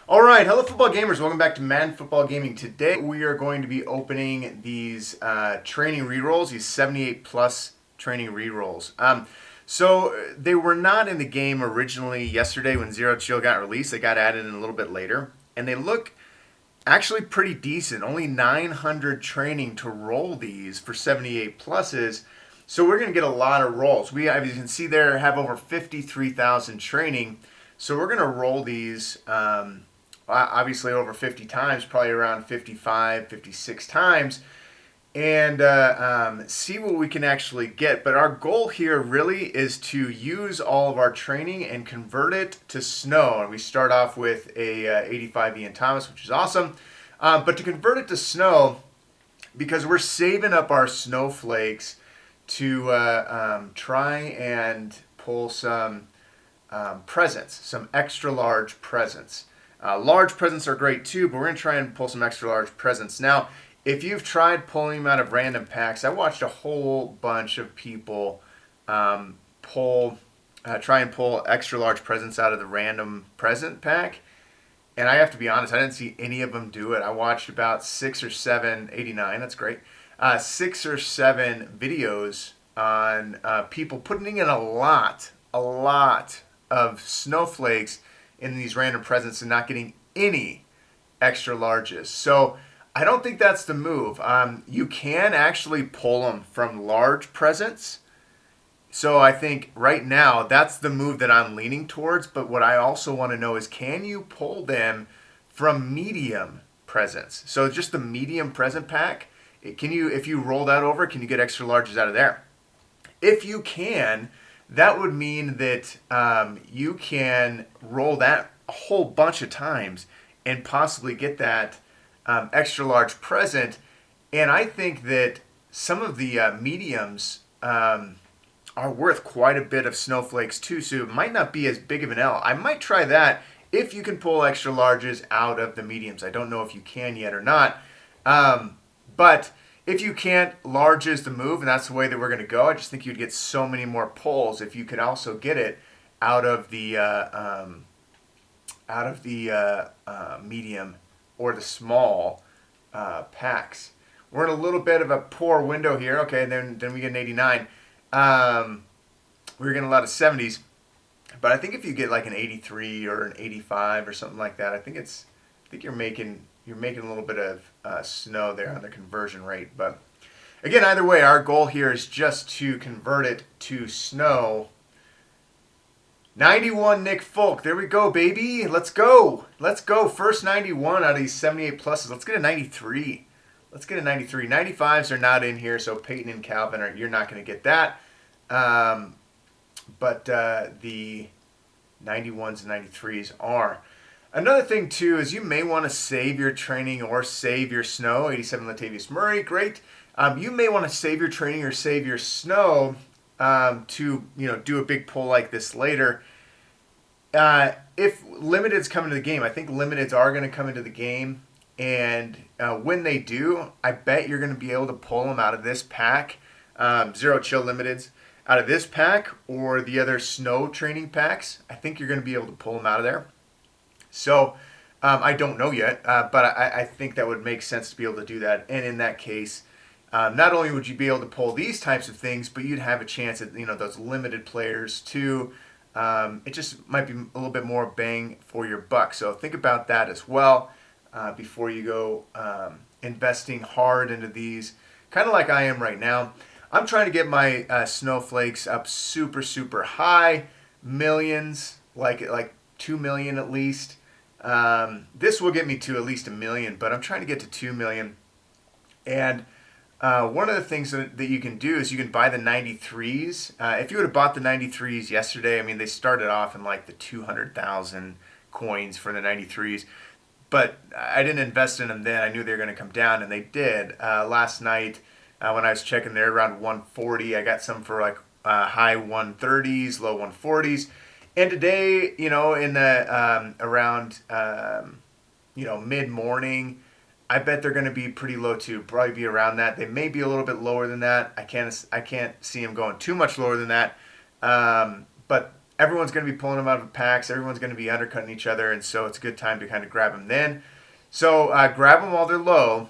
All right, hello football gamers. Welcome back to Madden Football Gaming. Today we are going to be opening these training rerolls, these 78 plus training rerolls. So they were not in the game originally yesterday when Zero Chill got released. They got added in a little bit later, and they look actually pretty decent. Only 900 training to roll these for 78 pluses. So we're going to get a lot of rolls. We, as you can see there, have over 53,000 training. So we're going to roll these obviously over 50 times, probably around 55, 56 times, and see what we can actually get. But our goal here really is to use all of our training and convert it to snow. And we start off with a 85 Ian Thomas, which is awesome. But to convert it to snow, because we're saving up our snowflakes to try and pull some presents, some extra large presents. Large presents are great too, but we're going to try and pull some extra large presents. Now, if you've tried pulling them out of random packs, I watched a whole bunch of people try and pull extra large presents out of the random present pack. And I have to be honest, I didn't see any of them do it. I watched about 6 or 7, 89, that's great, 6 or 7 videos on people putting in a lot of snowflakes in these random presents and not getting any extra larges. So I don't think that's the move. You can actually pull them from large presents. So I think right now that's the move that I'm leaning towards. But what I also want to know is, can you pull them from medium presents? So just the medium present pack, can you, if you roll that over, can you get extra larges out of there? If you can, that would mean that you can roll that a whole bunch of times and possibly get that extra large present. And I think that some of the mediums are worth quite a bit of snowflakes too, so it might not be as big of an L. I might try that if you can pull extra larges out of the mediums. I don't know if you can yet or not. But if you can't, large is the move, and that's the way that we're going to go. I just think you'd get so many more pulls if you could also get it out of the medium or the small packs. We're in a little bit of a poor window here. Okay, then we get an 89. We were getting a lot of 70s, but I think if you get like an 83 or an 85 or something like that, I think you're making a little bit of snow there on the conversion rate. But again, either way, our goal here is just to convert it to snow. 91 Nick Folk. There we go, baby. Let's go. Let's go. First 91 out of these 78 pluses. Let's get a 93. Let's get a 93. 95s are not in here, so Peyton and Calvin, you're not going to get that. But the 91s and 93s are. Another thing, too, is you may want to save your training or save your snow. 87 Latavius Murray, great. You may want to save your training or save your snow to do a big pull like this later. If limiteds come into the game, I think limiteds are going to come into the game. And when they do, I bet you're going to be able to pull them out of this pack. Zero Chill limiteds out of this pack or the other snow training packs. I think you're going to be able to pull them out of there. So I don't know yet, but I think that would make sense to be able to do that. And in that case, not only would you be able to pull these types of things, but you'd have a chance at those limited players too. It just might be a little bit more bang for your buck. So think about that as well before you go investing hard into these, kind of like I am right now. I'm trying to get my snowflakes up super high, millions, like 2 million at least. This will get me to at least 1 million, but I'm trying to get to 2 million. And one of the things that you can do is you can buy the 93s. If you would have bought the 93s yesterday, I mean, they started off in like the 200,000 coins for the 93s. But I didn't invest in them then. I knew they were going to come down, and they did. Last night, when I was checking, they're around 140. I got some for like high 130s, low 140s. And today, in the around mid-morning, I bet they're going to be pretty low too. Probably be around that. They may be a little bit lower than that. I can't see them going too much lower than that. But everyone's going to be pulling them out of packs. Everyone's going to be undercutting each other, and so it's a good time to kind of grab them then. So grab them while they're low,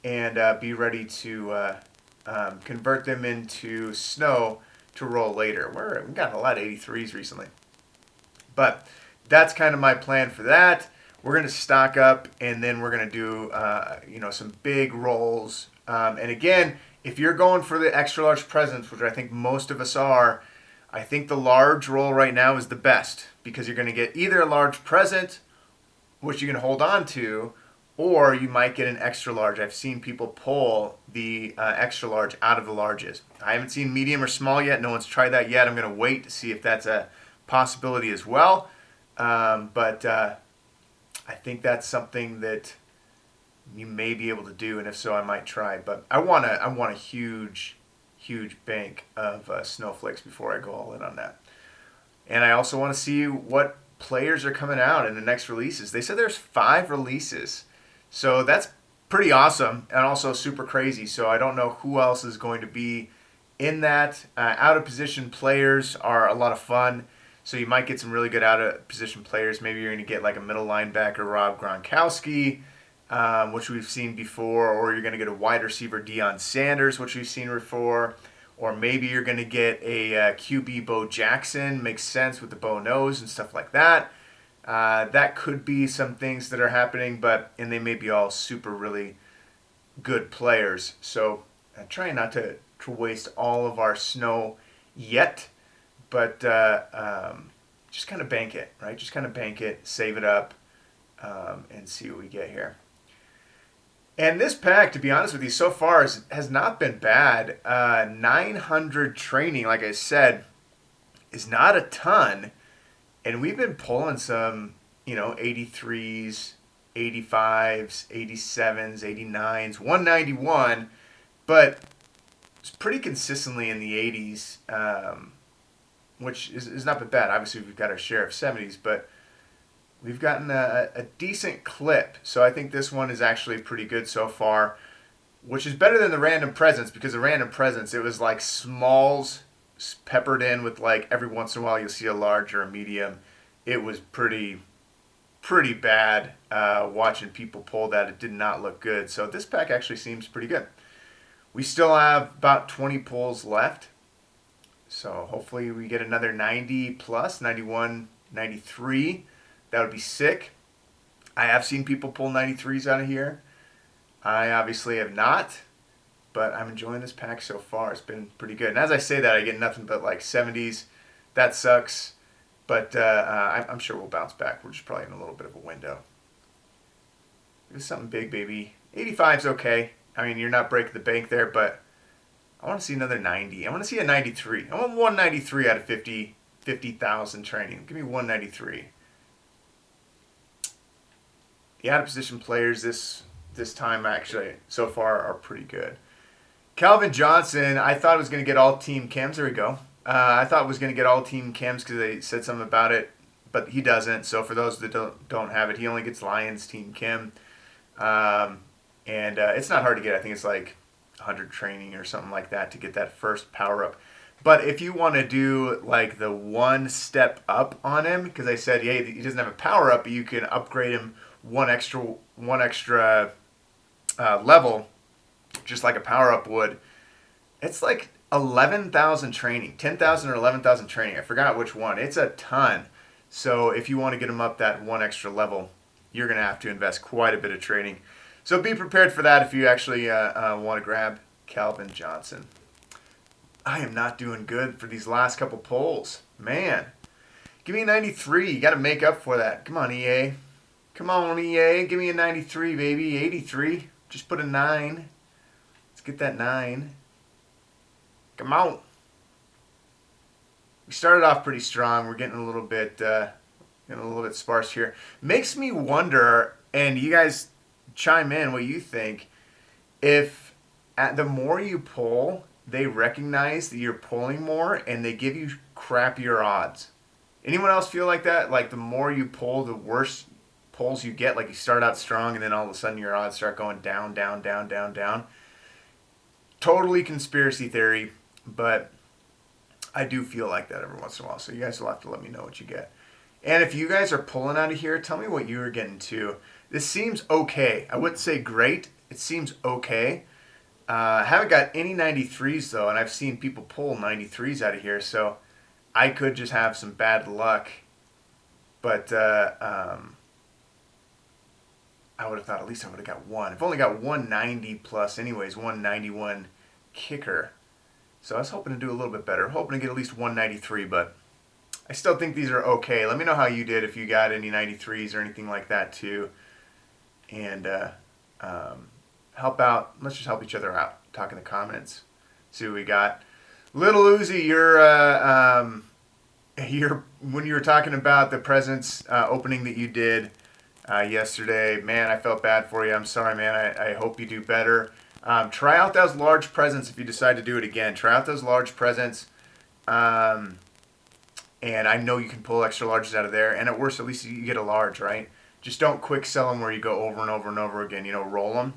and be ready to convert them into snow to roll later. We've gotten a lot of 83s recently. But that's kind of my plan for that. We're going to stock up, and then we're going to do some big rolls. And again, if you're going for the extra large presents, which I think most of us are, I think the large roll right now is the best because you're going to get either a large present, which you can hold on to, or you might get an extra large. I've seen people pull the extra large out of the larges. I haven't seen medium or small yet. No one's tried that yet. I'm going to wait to see if that's a possibility as well. But I think that's something that you may be able to do, and if so, I might try. But I want a huge bank of snowflakes before I go all in on that. And I also want to see what players are coming out in the next releases. They said there's 5 releases, so that's pretty awesome and also super crazy. So I don't know who else is going to be in that. Out of position players are a lot of fun. So you might get some really good out of position players. Maybe you're going to get like a middle linebacker, Rob Gronkowski, which we've seen before, or you're going to get a wide receiver, Deion Sanders, which we've seen before, or maybe you're going to get a QB, Bo Jackson. Makes sense with the bow nose and stuff like that. That could be some things that are happening, and they may be all super really good players. So trying not to waste all of our snow yet. But just kind of bank it, right? Just kind of bank it, save it up, and see what we get here. And this pack, to be honest with you, so far has not been bad. 900 training, like I said, is not a ton. And we've been pulling some, 83s, 85s, 87s, 89s, 191, but it's pretty consistently in the 80s. Which is not been bad. Obviously, we've got our share of 70s, but we've gotten a decent clip. So I think this one is actually pretty good so far, which is better than the random presents, because the random presents, it was like smalls peppered in with like every once in a while you'll see a large or a medium. It was pretty bad watching people pull that. It did not look good. So this pack actually seems pretty good. We still have about 20 pulls left. So hopefully we get another 90 plus, 91, 93. That would be sick. I have seen people pull 93s out of here. I obviously have not, but I'm enjoying this pack so far. It's been pretty good. And as I say that, I get nothing but like 70s. That sucks, but I'm sure we'll bounce back. We're just probably in a little bit of a window. It's something big, baby. 85's okay. I mean, you're not breaking the bank there, but I want to see another 90. I want to see a 93. I want 193 out of 50,000 training. Give me 193. The out of position players this time actually so far are pretty good. Calvin Johnson, I thought was going to get all team chems. There we go. I thought was going to get all team chems because they said something about it, but he doesn't. So for those that don't have it, he only gets Lions team chem. And it's not hard to get. I think it's like 100 training or something like that to get that first power up. But if you want to do like the one step up on him, because I said, yeah, he doesn't have a power up, but you can upgrade him one extra level, just like a power up would. It's like 11,000 training, 10,000 or 11,000 training. I forgot which one. It's a ton. So if you want to get him up that one extra level, you're going to have to invest quite a bit of training. So be prepared for that if you actually want to grab Calvin Johnson. I am not doing good for these last couple polls. Man, give me a 93. You got to make up for that. Come on, EA. Come on, EA. Give me a 93, baby. 83. Just put a 9. Let's get that 9. Come on. We started off pretty strong. We're getting a little bit sparse here. Makes me wonder, and you guys chime in what you think, if the more you pull, they recognize that you're pulling more and they give you crappier odds. Anyone else feel like that? Like the more you pull, the worse pulls you get. Like you start out strong and then all of a sudden your odds start going down, down, down, down, down. Totally conspiracy theory, but I do feel like that every once in a while. So you guys will have to let me know what you get. And if you guys are pulling out of here, tell me what you were getting too. This seems okay. I wouldn't say great. It seems okay. I haven't got any 93s though, and I've seen people pull 93s out of here, so I could just have some bad luck. But I would have thought at least I would have got one. I've only got 190 plus anyways, 191 kicker. So I was hoping to do a little bit better. Hoping to get at least 193, but I still think these are okay. Let me know how you did, if you got any 93s or anything like that too. And help out. Let's just help each other out. Talk in the comments. See what we got. Little Uzi, you're when you were talking about the presents opening that you did yesterday, man, I felt bad for you. I'm sorry, man. I hope you do better. Try out those large presents if you decide to do it again. Try out those large presents. And I know you can pull extra larges out of there. And at worst, at least you get a large, right? Just don't quick sell them where you go over and over and over again. You know, roll them,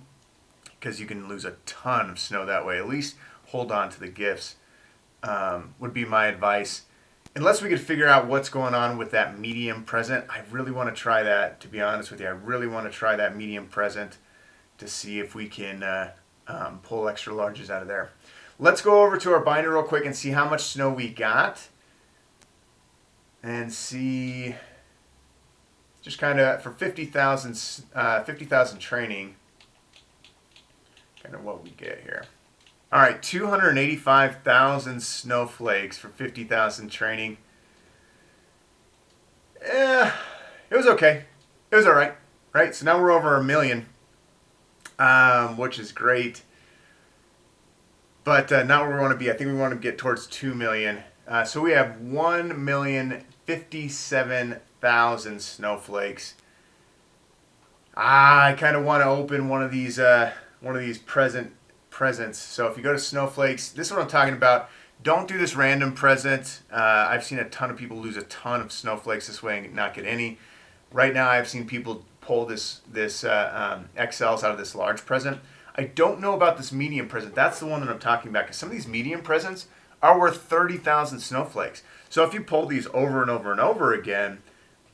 because you can lose a ton of snow that way. At least hold on to the gifts would be my advice. Unless we could figure out what's going on with that medium present. I really want to try that, to be honest with you. I really want to try that medium present to see if we can pull extra larges out of there. Let's go over to our binder real quick and see how much snow we got. And see, just kind of for 50,000 training, kind of what we get here. All right, 285,000 snowflakes for 50,000 training. It was okay. It was all right, right? So now we're over 1 million, which is great. But not where we want to be. I think we want to get towards 2 million. So we have 1,057,000 snowflakes. I kind of want to open one of these presents. So if you go to snowflakes, this is what I'm talking about. Don't do this random present. I've seen a ton of people lose a ton of snowflakes this way and not get any. Right now, I've seen people pull this XLs out of this large present. I don't know about this medium present. That's the one that I'm talking about, because some of these medium presents are worth 30,000 snowflakes. So if you pull these over and over and over again,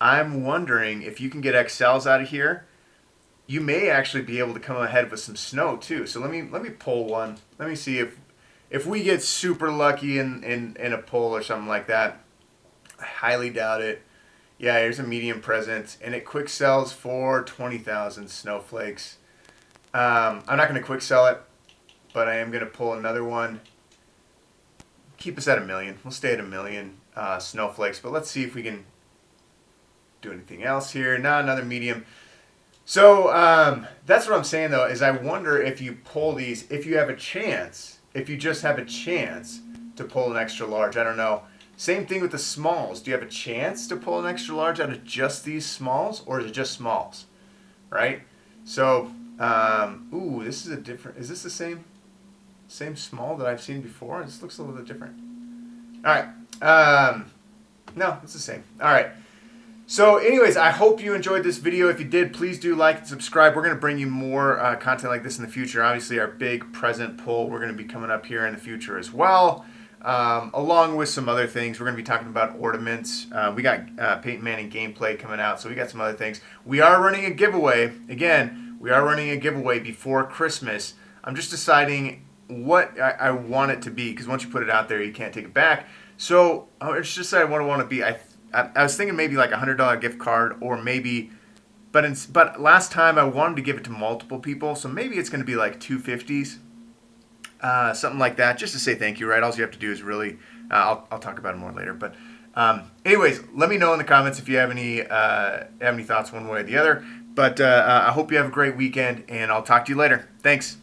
I'm wondering if you can get XLs out of here. You may actually be able to come ahead with some snow too. So let me pull one. Let me see if we get super lucky in a pull or something like that. I highly doubt it. Yeah, here's a medium present, and it quick sells for 20,000 snowflakes. I'm not going to quick sell it, but I am going to pull another one. Keep us at 1 million. We'll stay at 1 million snowflakes, but let's see if we can do anything else here. Now another medium. So that's what I'm saying though, is I wonder if you pull these, if you have a chance, if you just have a chance to pull an extra large. I don't know. Same thing with the smalls. Do you have a chance to pull an extra large out of just these smalls, or is it just smalls? Right? So, ooh, this is a different, is this the same small that I've seen before? This looks a little bit different. All right. No, it's the same. All right. So anyways, I hope you enjoyed this video. If you did, please do like and subscribe. We're going to bring you more content like this in the future. Obviously, our big present pull, we're going to be coming up here in the future as well, along with some other things. We're going to be talking about ornaments. We got Peyton Manning gameplay coming out, so we got some other things. We are running a giveaway. Again, we are running a giveaway before Christmas. I'm just deciding what I want it to be, because once you put it out there, you can't take it back. So it's just what I want to be. I was thinking maybe like a $100 gift card, or maybe, but last time I wanted to give it to multiple people, so maybe it's going to be like 250s, something like that, just to say thank you, right? All you have to do is really, I'll talk about it more later, but anyways, let me know in the comments if you have any thoughts one way or the other, but I hope you have a great weekend, and I'll talk to you later. Thanks.